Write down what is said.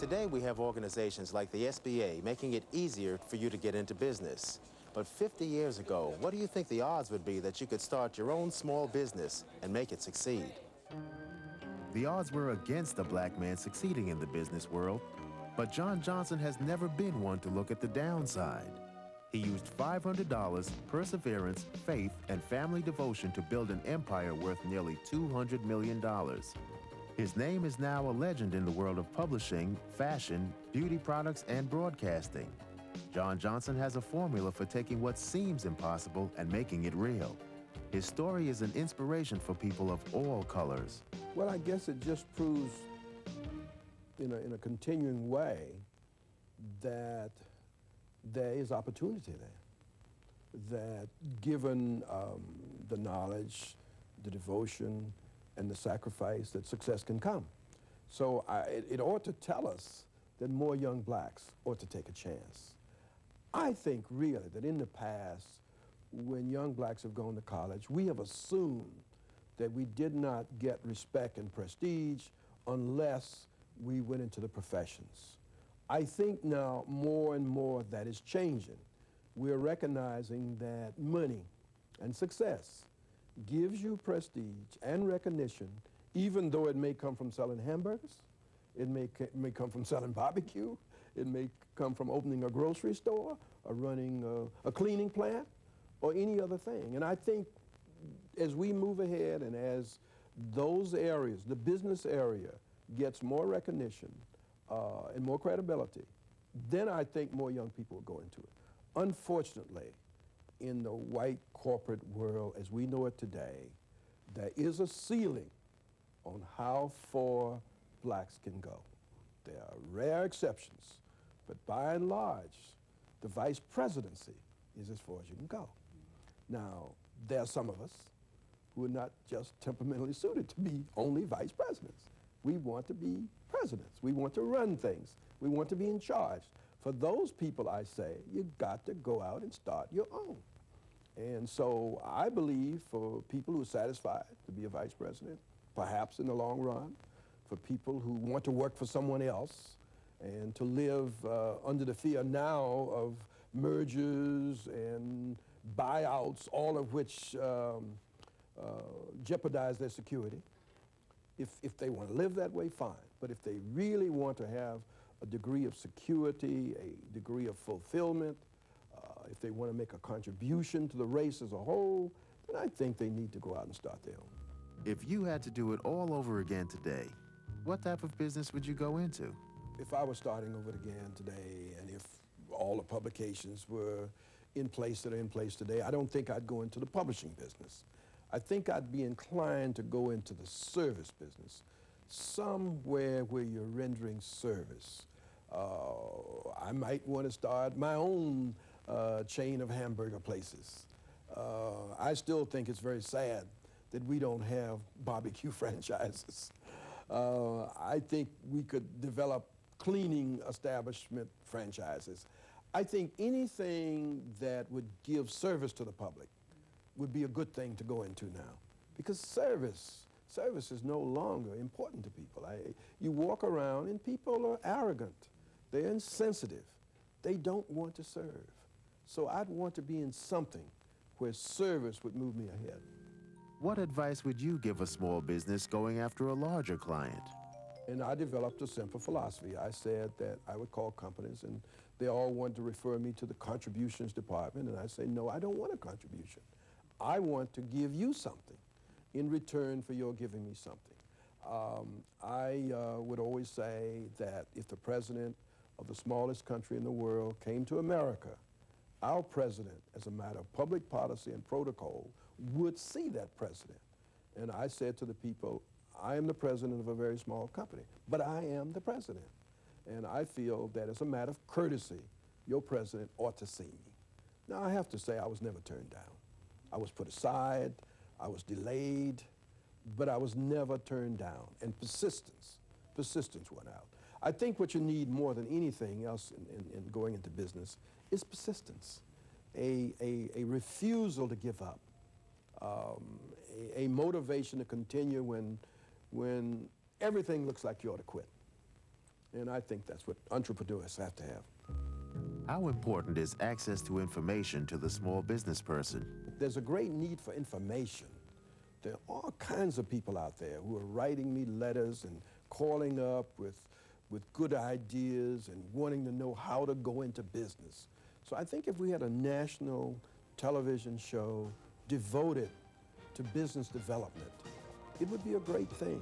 Today we have organizations like the SBA making it easier for you to get into business. But 50 years ago, what do you think the odds would be that you could start your own small business and make it succeed? The odds were against a black man succeeding in the business world, but John Johnson has never been one to look at the downside. He used $500, perseverance, faith, and family devotion to build an empire worth nearly $200 million. His name is now a legend in the world of publishing, fashion, beauty products, and broadcasting. John Johnson has a formula for taking what seems impossible and making it real. His story is an inspiration for people of all colors. Well, I guess it just proves in a continuing way that there is opportunity there, that given the knowledge, the devotion, and the sacrifice, that success can come. So it ought to tell us that more young blacks ought to take a chance. I think really that in the past, when young blacks have gone to college, we have assumed that we did not get respect and prestige unless we went into the professions. I think now more and more that is changing. We're recognizing that money and success gives you prestige and recognition, even though it may come from selling hamburgers, it may come from selling barbecue, it may come from opening a grocery store or running a cleaning plant or any other thing. And I think as we move ahead and as those areas, the business area, gets more recognition and more credibility, then I think more young people will go into it. Unfortunately, in the white corporate world as we know it today, there is a ceiling on how far blacks can go. There are rare exceptions, but by and large, the vice presidency is as far as you can go. Now, there are some of us who are not just temperamentally suited to be only vice presidents. We want to be presidents. We want to run things. We want to be in charge. For those people, I say, you've got to go out and start your own. And so I believe for people who are satisfied to be a vice president, perhaps in the long run, for people who want to work for someone else and to live under the fear now of mergers and buyouts, all of which jeopardize their security. If they want to live that way, fine. But if they really want to have a degree of security, a degree of fulfillment, if they want to make a contribution to the race as a whole, then I think they need to go out and start their own. If you had to do it all over again today, what type of business would you go into? If I were starting over again today, and if all the publications were in place that are in place today, I don't think I'd go into the publishing business. I think I'd be inclined to go into the service business, somewhere where you're rendering service. I might want to start my own chain of hamburger places. I still think it's very sad that we don't have barbecue franchises. I think we could develop cleaning establishment franchises. I think anything that would give service to the public would be a good thing to go into now, because service is no longer important to people. You walk around and people are arrogant. They're insensitive. They don't want to serve. So I'd want to be in something where service would move me ahead. What advice would you give a small business going after a larger client? And I developed a simple philosophy. I said that I would call companies, and they all wanted to refer me to the contributions department, and I say, no, I don't want a contribution. I want to give you something in return for your giving me something. I would always say that if the president of the smallest country in the world came to America, our president, as a matter of public policy and protocol, would see that president. And I said to the people, I am the president of a very small company, but I am the president. And I feel that as a matter of courtesy, your president ought to see me. Now, I have to say I was never turned down. I was put aside, I was delayed, but I was never turned down. And persistence went out. I think what you need more than anything else in going into business is persistence, a refusal to give up, a motivation to continue when everything looks like you ought to quit. And I think that's what entrepreneurs have to have. How important is access to information to the small business person? There's a great need for information. There are all kinds of people out there who are writing me letters and calling up with good ideas and wanting to know how to go into business. So I think if we had a national television show devoted to business development, it would be a great thing.